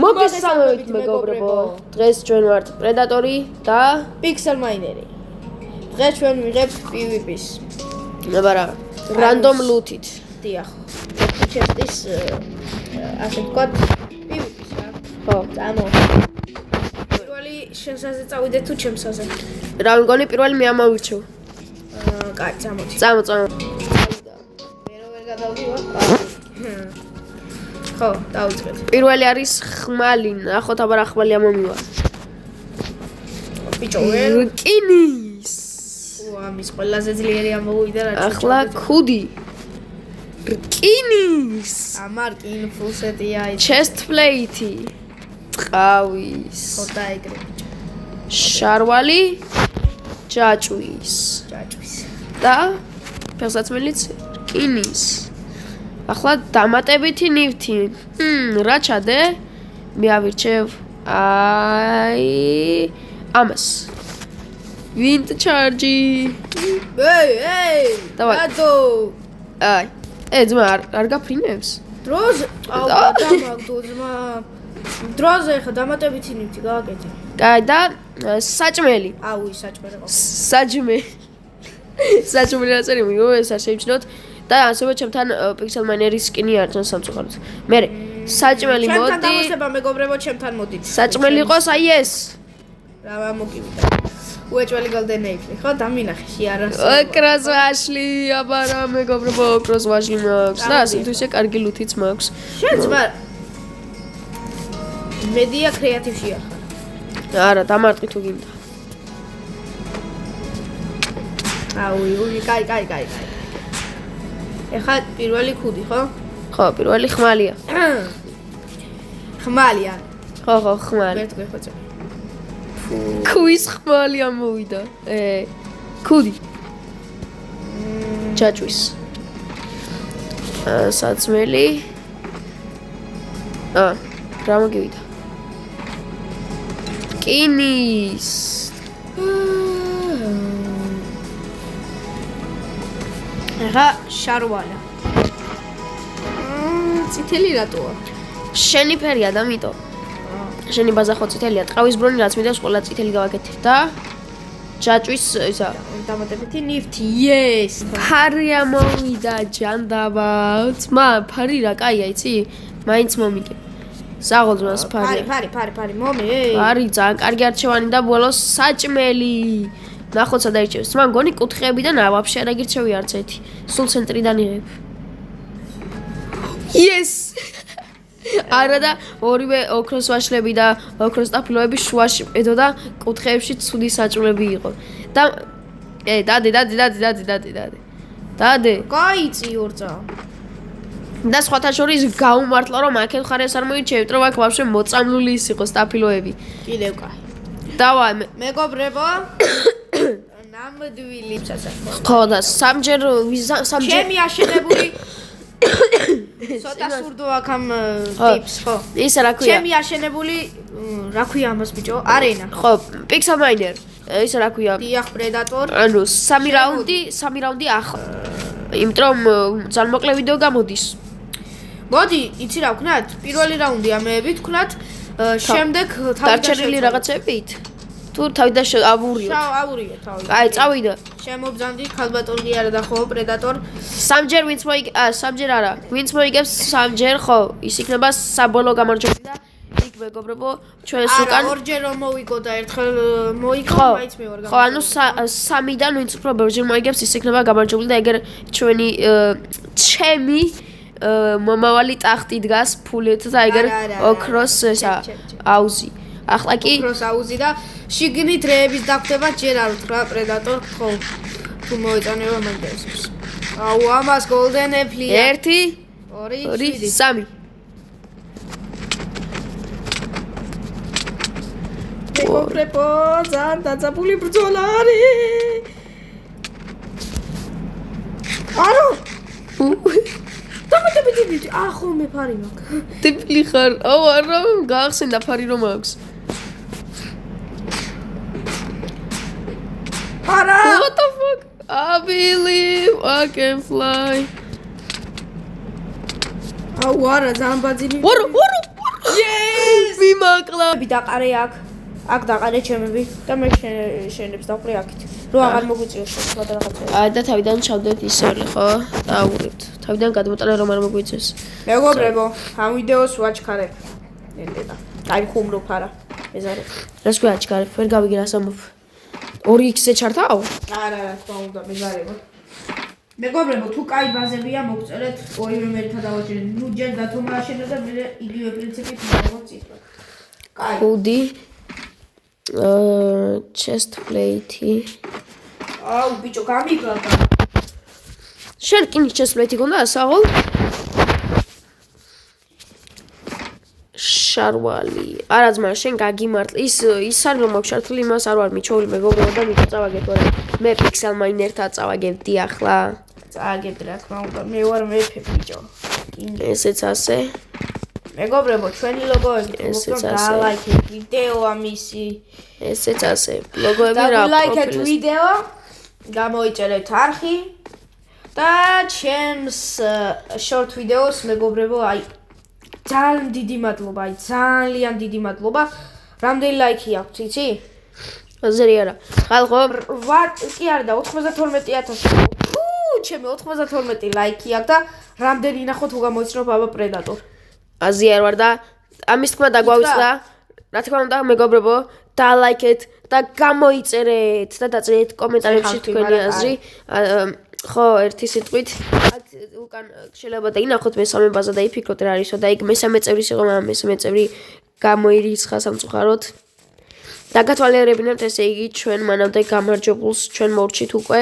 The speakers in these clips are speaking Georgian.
მოგესალმებით მეგობრებო. დღეს ჩვენ ვართ პრედატორი და პიქსელ მაინერი. დღეს ჩვენ ვიღებთ PvP-ს. ნაბარა რანდომ ლუთით. დიახ. ჩესტის ასე ვთქვათ PvP-ს რა. ხო. წამო. პირველი შენსაზე წავიდეთ თუ ჩემსაზე? რა მგონი პირველი მე ამოვირჩევ. კაი, წამოდი. წამო. მე როგორ გადავდივარ? ხო, დავიწყეთ. პირველი არის ხმალი, ნახოთ აბა რა ხმალი ამომივა. ბიჭო, ვერ რკინის. ამის ყველაზე ძლიერი ამოვიდა რა. ახლა ქუდი. რკინის. ამარკინ ფულსეტია ის. chest plate. ყავის. ხოდა ეგრე ბიჭო. შარვალი. ჯაჭვის. ჯაჭვის. და ფეხსაცმელიც რკინის. ახლა დამატებითი ნივთი. რა ჩადე? მე ავირჩევ ამას. Wind charge. ეი, დავაი. რატო? ძმა არ გაფრინებს? დროზე, დამაგდო ძმა. დროზე ხა დამატებითი ნივთი გააკეთე. კაი და საჭმელი. აუ, საჭმელი ყო. საჭმელი რაწერი მიიღო, ეს არ შეიმჩნეოთ. და ასევე ჩემთან Pixel Miner-ის სკინი არის თან სამწუხაროდ. მე საჭმელი მოდი. ჩემთან დავასება მეგობრებო, ჩემთან მოდით. საჭმელი იყოს აი ეს. რა მოგივიდა. უეჭველი golden apple, ხო? დამინახე შეარას. ოქროს ვაშლი, აბა რა მეგობრებო, ოქროს ვაშლი მაქვს. და თვითონ კარგი ლუთიც მაქვს. შეძმა. მედია კრეატივში ახლა. არა, დამარტყი თუ გინდა. აუ, კაი. ეხლა პირველი ქუდი, ხო? ხო, პირველი ხმალია. ხმალია. ხო, ხმალი. მე თქვი ხოჭო. ქუის ხმალი ამოვიდა. ქუდი. ჯაჭვის. საწმელი. რა მოგივიდა? რკინის. ეხა შარვალა. წითელი რატოა? შენი ფერია და მიტო. შენი ბაზა ხო წითელია, ტყავის ბრონი რაც მიდევს ყველა წითელი გავაკეთე და ჯაჭვის ისა დამატებითი ნივთი. yes. ფარი ამოვიდა ჯანდაბა. ძმა, ფარი რა კაია, იცი? მაინც მომიგე. საღოლ ძმას ფარი. ფარი, მომი. ფარი ძალიან კარგი არჩევანი და ბოლოს საჭმელი. ნახოთ სადა ირჩევს. ძმა, მგონი კუთხეებიდან ვაფშე არ აგირჩევი არც ერთი. სულ ცენტრიდან იღებ. yes. არა და ორივე ოქროს ვაშლები და ოქროს ტაფილოები შუაში ედო და კუთხეებში ცუდი საჭმლები იყო. და დადე. გაიწი ორწა. და სხვათა შორის გაუმართლა რომ აქეთ ხარეს არ მოიჩევთ რომ აქ ვაფშე მოწამლული ის იყოს ტაფილოები. კიდევ კაი. დავა მეგობრებო ნამდვილი სასახო. ხო და სამჯერ ჩემი აშენებული ცოტა სურდო აქ ამ ტიპს ხო. ისა რა ქვია? ჩემი აშენებული რა ქვია ამას ბიჭო? არენა. ხო, Pixel Miner. ისა რა ქვია? დიახ, პრედატორ. ანუ 3 რაუნდი ახლა. იმიტომ ძალიან მოკლე ვიდეო გამოდის. მოდი, იცი რა ვქნათ? პირველი რაუნდი ამეებით ვქნათ, შემდეგ დარჩენილი რაღაცებით? თუ თავიდან ავურიოთ. ავურიო თავი. აი, წავიდა. შემობძანდი ქალბატონი არა და ხო პრედატორ. სამჯერ სამჯერ არა. ვინც მოიგებს სამჯერ, ხო, ის იქნება საბოლოო გამარჯვებული და იქ მეგობრებო, ჩვენს უკან ორჯერ რომ მოვიგო და ერთხელ მოიგო, მაინც მე ვარ გამარჯვებული. ხო, ანუ 3-დან ვინც უფრო ბევრჯერ მოიგებს, ის იქნება გამარჯვებული და ეგერ ჩემი მომავალი ტახტი დგას ფულით და ეგერ ოქროს ესა აუზი. ახლა კი ოქროს აუზი და შიგნით რეების დაგხვდება ჯერ არ ვთქვა პრედატორ ხო თუ მოეწონება მაგდასებს. აუ ამას golden apple-ია. 1 2 3 მეგობრებო, ძალიან დაძაბული ბრძოლა არის. არო დამატებითი ახო მე ფარი მაქვს. ტიპლი ხარ. აუ არა, გაახსენდა ფარი რომ აქვს. არა. What the fuck? I believe I can fly. აუ არა ძალიან ბაძილი. ვარო. Yes! დაყარე აქ დაყარე ჩემები და მე შენებს დავყრი აქეთ. რო აღარ მოგვიწიოს სხვა რაღაცა. და თავიდან ჩავდეთ ისევ ხო? დაუღებთ. თავიდან გადმოტანა რომ არ მოგვიწევს. მეგობრებო, ამ ვიდეოს ვაჩქარებ. ნენდედა. აი ხუმრობ არა. ეს არის. რას გვაჩქარებ? ვერ გავიგე რას ამბობ. 2x-ზე ჩართავ? არა, თქმა უნდა, მეგარებო. მეგობრებო, თუ კაი ბაზებია, მოგწერეთ ორივე მერთა დავაჭერეთ. ნუ ჯერ დათომაშენე და მე იგივე პრინციპით მოვწიფროთ. კაი. ხუდი chest plate. აუ, ბიჭო, გამიგაბა. შენ კინი chest plate გონდა ასაღო? შარვალი. არა ძმა, შენ გაგიმართლ. ის არის რომ მაქვს შარტული, იმას არ ვარ მიჩოვლი მეგობრებო და მით წავაგეთ, ვარა. მე pixel miner-თან წავაგებდი ახლა. წააგებდი რა თქმა უნდა. მე ვარ მეფე ბიჭო. ესეც ასე. მეგობრებო, ჩვენი ლოგოები მოგწონთ დალაიქეთ ვიდეო ამისი. ესეც ასე. ლოგოები რა დალაიქეთ ვიდეო, გამოიწერეთ არხი და ჩემს short ვიდეოს მეგობრებო, აი ძალიან დიდი მადლობა, აი ძალიან დიდი მადლობა. რამდენი ლაიქი აქვს, იცი? აზრი არა. ხალხო, კი არა და 92,000. ჩემი 92 ლაიქი აქვს და რამდენი ნახო თუ გამოიცნო ბაბა პრედატორ. აზრი არ ვარ და ამის თქმა დაგვავიწყდა. რა თქმა უნდა, მეგობრებო, დალაიქეთ და გამოიწერეთ და დაწერეთ კომენტარებში თქვენი აზრი. ხო, ერთი სიტყვით. აქ უკან შეიძლება დაინახოთ მესამე ბაზა და იფიქროთ რა არისო და იქ მესამე წევრის იყო, მაგრამ მესამე წევრი გამოირიცხა სამწუხაროდ. დაგათვალიერებინებთ ესე იგი ჩვენ მანამდე გამარჯვებულს ჩვენ მორჩით უკვე.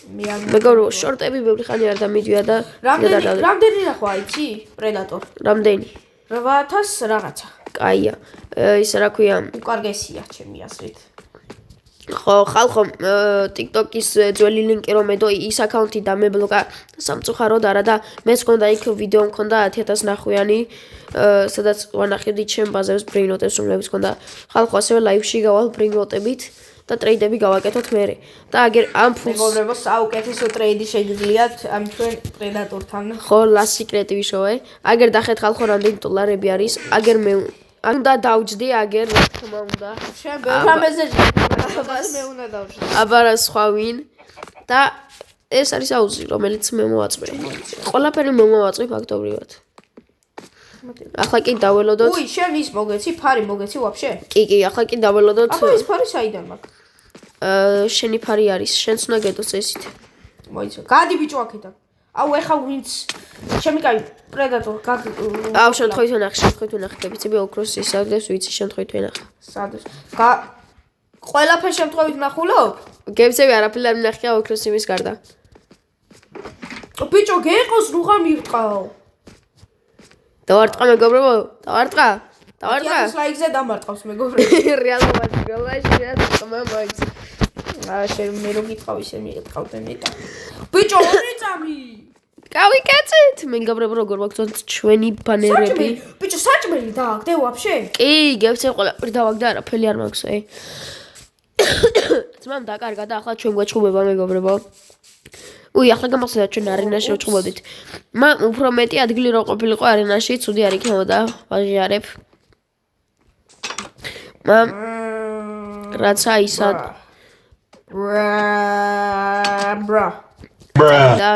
მეგობრებო, შორტები ბევრი ხანი არ დამიდვია და რამდენი ნახვა იცი? პრედატორ. რამდენი? 8000 რაღაცა. კაია. ის რა ქვია? უკარგესია ჩემი აზრით. ხო, ხალხო, TikTok-ის ძველი ლინკი რომ ედო ის აკაუნთი დამებლოკა სამწუხაროდ არა და მეც მქონდა იქ ვიდეო მქონდა 10000 ნახვიანი, სადაც ვანახებდი ჩემ ბაზებს ბრინოტებს რომლებიც მქონდა. ხალხო, ასევე ლაივში გავალ ბრინოტებით და ტრეიდები გავაკეთოთ მერე. და აგერ ამ ფულს მეგობრებო, საუკეთესო ტრეიდი შეგიძლიათ ამ ჩვენ პრედატორთან. ხო, last secret ვიშოვე. აგერ დახეთ ხალხო რამდენი დოლარები არის. აგერ მე უნდა დავჯდი, აგერ რა თქმა უნდა. შენ ბერამეზე მე უნდა დავჯდი. აბარა სხვა ვინ და ეს არის აუზი, რომელიც მე მოვაწვე. ყველაფერი მე მოვაწვე ფაქტობრივად. ახლა კი დაველოდოთ. უი, შენ ის მოგეცი, ფარი მოგეცი ვაფშე? კი, ახლა კი დაველოდოთ. აბა ეს ფარი საიდან მაქვს? შენი ფარი არის, შენც უნდა გეტოს ესით. მოიცა. გადი ბიჭო აქედან. აუ ეხა ვინც ჩემი კაი პრედატორ აუ შემთხვევით ვენახე, გებიცები ოქროს ისადებს, ვიცი შემთხვევით ვენახე. სადეს. ყველაფერ შემთხვევით ნახულობ? გებიცები არაფერი არ მინახია ოქროს იმის გარდა. ბიჭო, გეყოს რუღა მივტყაო. დავარტყა მეგობრებო, დავარტყა. ეს ლაიქზე დამარტყავს მეგობრებო. რეალურად თქმა მოიცა. შენ მე რო გიტყავ ისე მიყავდე მეტა. ბიჭო, ორი წამი. გავიკეთეთ, მეგობრებო, როგორ მოგწონთ ჩვენი ბანერები? ბიჭო, საჭმელი დააგდე ვაფშე? კი, გებცე ყველაფერი დავაგდე, არაფერი არ მაქვს, ძმამ დაკარგა და ახლა ჩვენ გვეჩხუბება მეგობრებო. უი, ახლა გამახსენდა ჩვენ არენაში ვეჩხუბობდით. მან უფრო მეტი ადგილი რო ყოფილიყო არენაში, ცუდი არ იქნებოდა, ვაღიარებ. მამ რაცა ისა და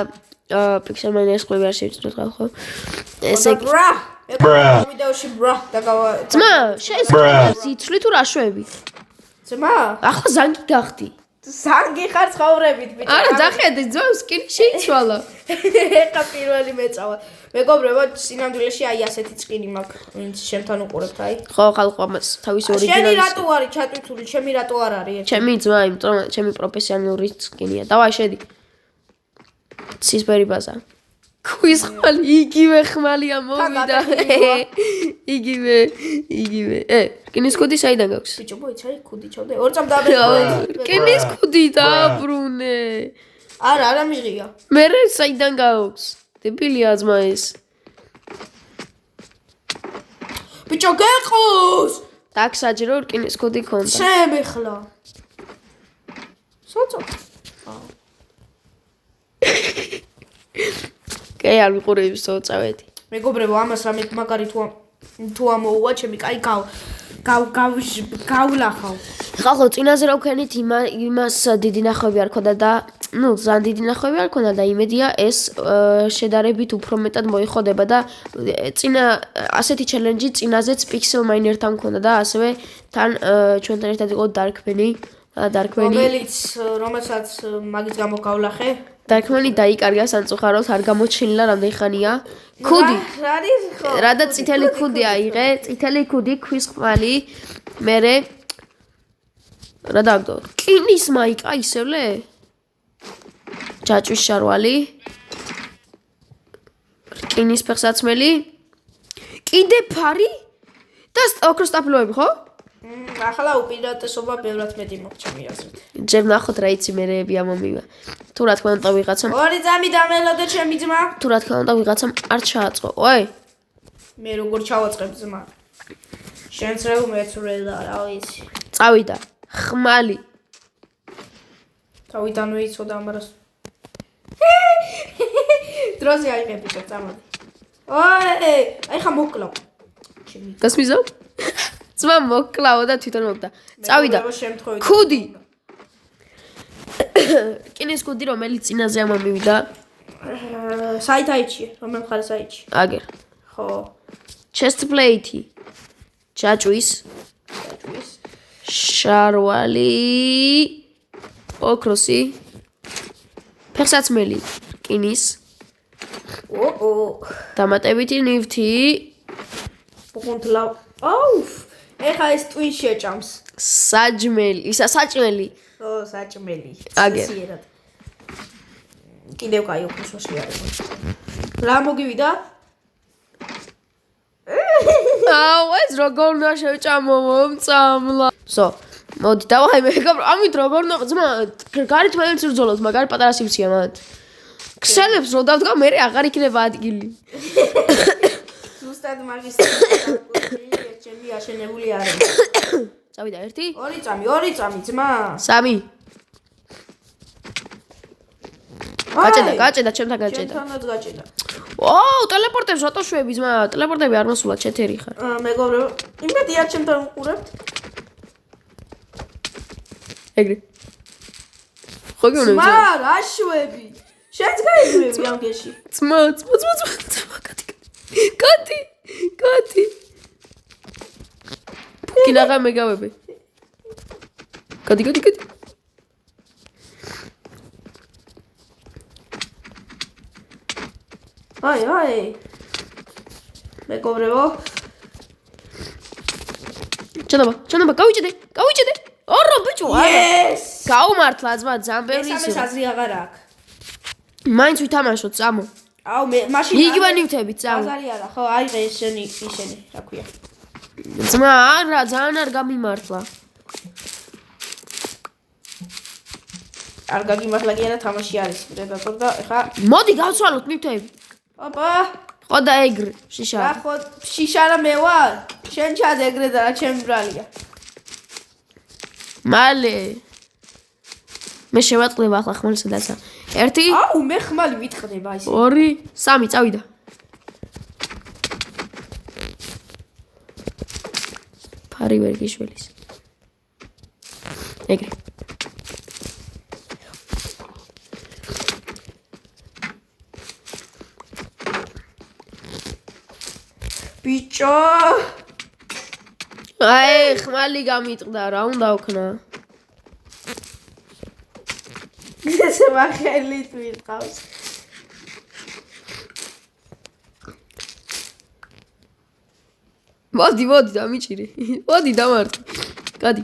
pixel miner-ის ყურები არ შევიცნოთ ხალხო. ესე ვიდეოში ძმა, შენ იცვლი თუ რა შვები? ძმა? ახლა ზანგი გახდი. ზანგი ხარ ცხოვრებით ბიჭო. არა, დახედე, ძმას სკინი შეიცვალა. ეხა პირველი მეწავა. მეგობრებო, სინამდვილეში აი ასეთი სკინი მაქვს, ვინც შემთან უყურებთ, აი. ხო, ხალხო, ამას თავისი ორიგინალი. შენი რატო არის ჩატვირთული, ჩემი რატო არ არის? ჩემი ძმა, იმიტომ რომ ჩემი პროფესიონალური სკინია. დავაი შედი. ცისფერი ბაზა. ქვის ხმალი, იგივე ხმალია მოვიდა. იგივე. რკინის კუდი საიდან გაქვს? ბიჭო, მოიცა, აი კუდი ჩავდე. ორ წამ დააბერე. რკინის კუდი დააბრუნე. არა მიღია. მე საიდან გაქვს? დებილია ძმა ეს. ბიჭო, გეყოს. დაგ საჯრო რკინის კუდი ქონდა. შემეხლა. სოწო. კაი არ ვიყურები სწორწავედი. მეგობრებო, ამას რამე მაგარი თუ თუ ამოუვა ჩემი კაი გავლახავ. ხალხო წინაზე რა ვქენით იმას დიდი ნახვევი არ ქონდა და ზან დიდი ნახვევი არ ქონდა და იმედია ეს შედარებით უფრო მეტად მოიხოდება და წინა ასეთი ჩელენჯი წინაზეც Pixel Miner-თან ქონდა და ასევე თან ჩვენთან ერთად იყო Darkman-ი რომელსაც მაგის გამო გავლახე Darkman-ი დაიკარგა სამწუხაროდ არ გამოჩენილა რამდენი ხანია ქუდი რადა წითელი ქუდი აიღე წითელი ქუდი ქვის ხმალი მერე რა დაგდო კინის მაიკა ისევლე ჯაჭვის შარვალი კინის ფეხსაცმელი კიდე ფარი და ოქროს ტაფლოები ხო ახლა უპირატესობა ბევრად მეტი მოხდა მიაზრეთ ჯერ ნახოთ რა იცი მერეები ამომივა თუ რა თქმა უნდა ვიღაცამ ორი ძამი დამელოდე ჩემი ძმა თუ რა თქმა უნდა ვიღაცამ არ ჩააწყო ой მე როგორ ჩავაწყებ ძმა შენც რა უმეცურელა რა ვიცი წავიდა ხმალი თავიდან ვიცოდა ამას დროზე აიღები წამოდი ой აი ხა მოკლავ გასმიზავ ძმა მოკლავო და თვითონ მოკდა წავიდა ქუდი კინის ქუდი რომელიც წინაზე ამომივიდა საით აიჩი რომელ მხარეს აიჩი აგერ ხო chest plate ჯაჭვის შარვალი ოქროსი ფეხსაცმელი კინის დამატებითი ნივთი უღუნთლავ აუ ეხა ეს ტვინს შეჭამს საჭმელი საჭმელი ო საჭმელი აგერ კიდევ კაი ოქროსი არის რა მოგივიდა აუ ეს როგორ უნდა შევჭამო მომწამლა სო მოდი დავაი მეგობრო ამით როგორ უნდა ძმა გარეთ მაინც რძოლოს მაგარი პატარა სივრცეა მანდ ქსელებს რო დავდგა მე აღარ იქნება ადგილი ზუსტად მაგის ჩემი აშენებული არის წავიდა 1 2 წამი ძმა 3 გაჭედა ჩემთან გაჭედა ჩემთანაც გაჭედა ოუ ტელეპორტებს რატო შვები ძმა ტელეპორტები არ მოსულა ჩეთერი ხარ მეგობრებო იმედია ჩემთან უყურებთ ეგრე ხო გეუბნები ძმა რა შვები შენც გაიგრები ამ გეში ძმა კატი კინაღა მეგავები კატი აი მეგობრებო ჩანობა გავიჭედე ორო ბიჭო yes გაუმართლა ძმა ძამბევრი ეს აზრი აღარ აქვს მაინც ვითამაშოთ წამო აუ მე მაშინ იგივე ნივთებით წამო აზარი არა ხო აიღე ისინი რა ქვია ძმა არა ძალიან არ გამიმართლა არ გაგიმართლა კი არა თამაში არის რედაქტორ და ეხა მოდი გავცვალოთ ნივთები ოპა ხო და ეგრე შიშა რა ხო შიშა რა მე ვარ შენ ჩად ეგრე და რა ჩემი ბრალია მალე მე შევატყდება ახლა ხმალი სადაცა 1 აუ მე ხმალი ვიტყდება ისე 2 3 წავიდა ფარი ვერ გიშველის ეგრე ბიჭო აი ხმალი გამიტყდა რა უნდა ვქნა ესე მაგელით ვიტყავს მოდი დამიჭირე მოდი დამარტე გადი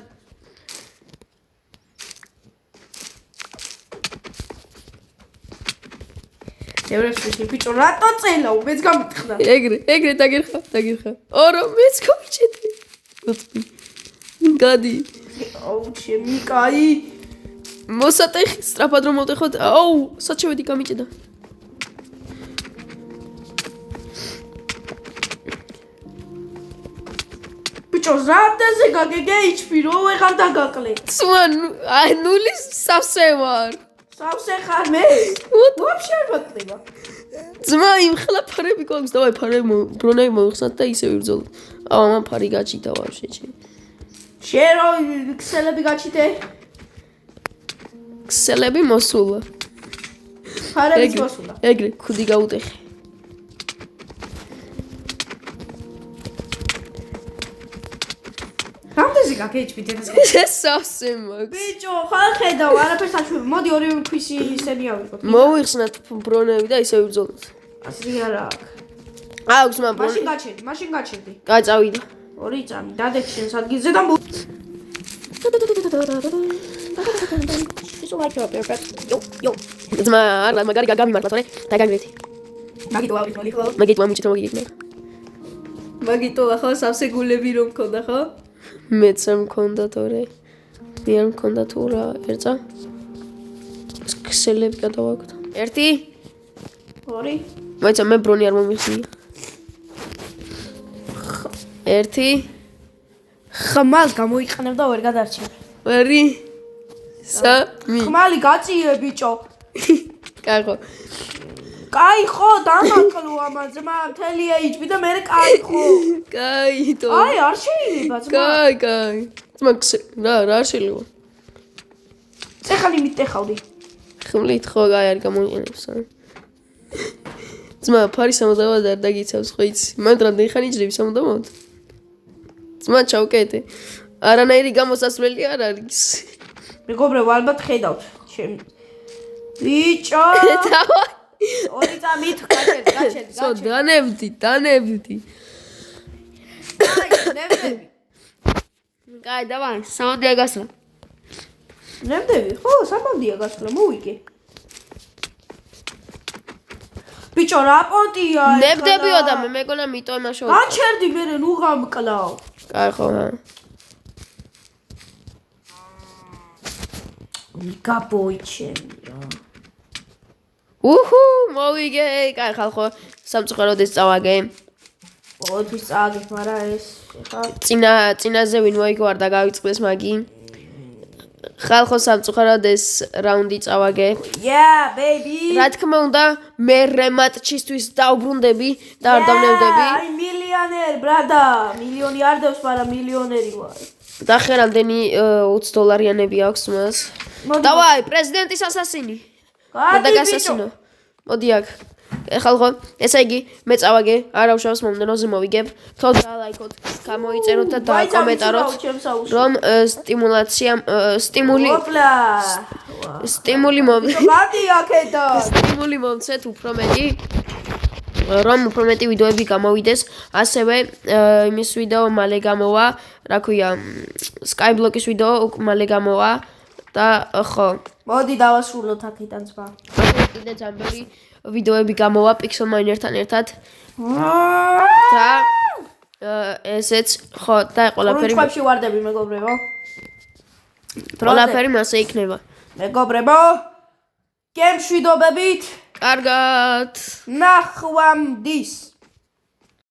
ევროპაში ბიჭო რატო წელაო მეც გამიტყდა ეგრე დაგერხა ორო მეც გავიჭედე გადი აუ ჩემი კაი მოსატეხი სწრაფად რომ მოვტეხოთ აუ საჩევედი გამიჭედა ბიჭო რამდენზე გაგეგე HP რო ვეღარ დაგაკლე სვან აი ნულის სავსე ვარ სავსე ხარ მე ვაფშე არ მოკდება ძმა იმხელა ფარები გვაქვს დავაი ფარები ბრონები მოიხსნათ და ისე ვიბრძოლოთ აუ ამან ფარი გაჩიტა ვაფშე შენ რო ქსელები გაჩიტე ქსელები მოსულა ფარებიც მოსულა ეგრე ქუდი გაუტეხე რამდენზე გაგეჭვი დედას სასე მაქვს ბიჭო ხარ ხედავ არაფერს აჩვევ მოდი ორი ქვისი ისენი ავიღოთ მოიხსნათ ბრონები და ისე ვიბრძოლოთ ასე არა აქვს მან მაშინ გაჩერდი გაწავიდა ორი წამი დადეთ შენს ადგილზე და ძმა არა მაგარი გაგამიმართა თორე დაგაგრეთი მაგიტო ავიღალი ხო მაგით მომიჭით მოგიგებნა მაგიტო ახლა სავსე გულები რომ მქონდა ხო მეც არ მქონდა თორე მე არ მქონდა თუ რა ერწა ქსელები გადავაგდო ერთი ორი მოიცა მე ბრონი არ მომიხსნია ერთი ხმალს გამოიყენებ და ვერ გადარჩენ ორი სამი ხმალი გაწიე ბიჭო კაი კაი ხო დამაკლო ამან ძმა მთელი HP და მე კაი ხო კაი თო აი არ შეიძლება ძმა კაი ძმა რა შეიძლება წეხალი მიტეხავდი ხმლით ხო კაი არ გამოიყენებს ძმა ფარი სამოდავად არ დაგიცავს ხო იცი მან რამდენი ხანი ჭრები სამოდავად ძმა ჩავკეტე არანაირი გამოსასვლელი არ არის მეგობრებო ალბათ ხედავთ შენ ბიჭო ორი წამით გაჩერდი სო დანებდი ნებდები კაი დავაი სამოდია გასვლა ნებდები ხო სამოდია გასვლა მოვიგე ბიჭო რა პონტია ნებდებიო და მე მეგონა მიტო იმაშო გაჩერდი მე ნუ გამკლავ კაი ხო გაბოიჩენია უჰუ მოვიგე კაი ხალხო სამწუხაროდ ეს წავაგე ოდის წააგეთ მაგრამ ეს ხა წინაზე ვინ მოიგო არ დაგავიწყდეს მაგი ხალხო სამწუხაროდ ეს რაუნდი წავაგე yeah baby რა თქმა უნდა მე რემატჩისთვის დავბრუნდები და არ დავნებდები აი მილიონერი ბრატა მილიონი არ დევს მაგრამ მილიონერი ვარ და ხე რამდენი $20 აქვს მას დავაი პრეზიდენტის ასასინი და გასასინო მოდი აქ ხალხო ესე იგი მე წავაგე არავშავს მომდენოზე მოვიგებ თქო დალაიქოთ გამოიწეროთ და დაკომენტაროთ რომ სტიმული მოდი აქედა სტიმული მომცეთ უფრო მეტი რომ უფრო მეტი ვიდეოები გამოვიდეს ასევე იმის ვიდეო მალე გამოვა რა ქვია Skyblock-ის ვიდეო მალე გამოვა და ხო მოდი დავასრულოთ აქედან ძმა კიდე ძამბერი ვიდეოები გამოვა Pixelminer-თან ერთად და ესეც ხო და ყველაფერი რუჩხებში ვარდები მეგობრებო ყველაფერი მასე იქნება მეგობრებო გემშვიდობებით კარგად ნახვამდის